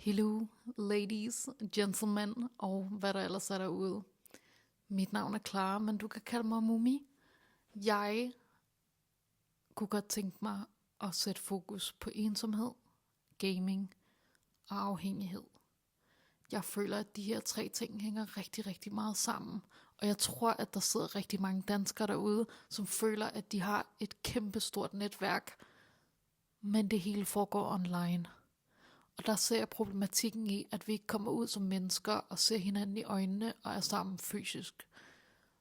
Hello, ladies, gentlemen og hvad der ellers er derude. Mit navn er Clara, men du kan kalde mig Mumi. Jeg kunne godt tænke mig at sætte fokus på ensomhed, gaming og afhængighed. Jeg føler, at de her tre ting hænger rigtig, rigtig meget sammen. Og jeg tror, at der sidder rigtig mange danskere derude, som føler, at de har et kæmpestort netværk, men det hele foregår online. Og der ser jeg problematikken i, at vi ikke kommer ud som mennesker og ser hinanden i øjnene og er sammen fysisk.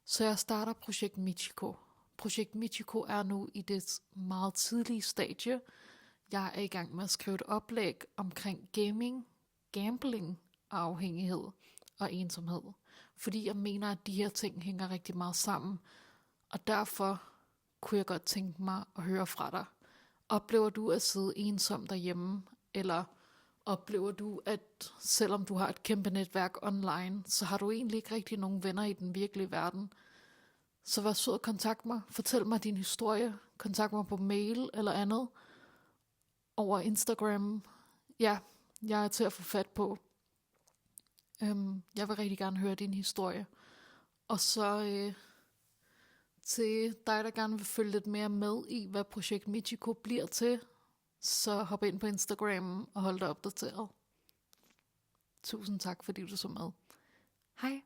Så jeg starter Projekt Michiko. Projekt Michiko er nu i det meget tidlige stadie. Jeg er i gang med at skrive et oplæg omkring gaming, gambling og afhængighed og ensomhed. Fordi jeg mener, at de her ting hænger rigtig meget sammen. Og derfor kunne jeg godt tænke mig at høre fra dig. Oplever du at sidde ensom derhjemme, eller oplever du, at selvom du har et kæmpe netværk online, så har du egentlig ikke rigtig nogen venner i den virkelige verden? Så vær sød og kontakt mig. Fortæl mig din historie. Kontakt mig på mail eller andet. Over Instagram. Ja, jeg er til at få fat på. Jeg vil rigtig gerne høre din historie. Og så til dig, der gerne vil følge lidt mere med i, hvad Projekt Michiko bliver til, så hop ind på Instagram og hold dig opdateret. Tusind tak, fordi du så med. Hej.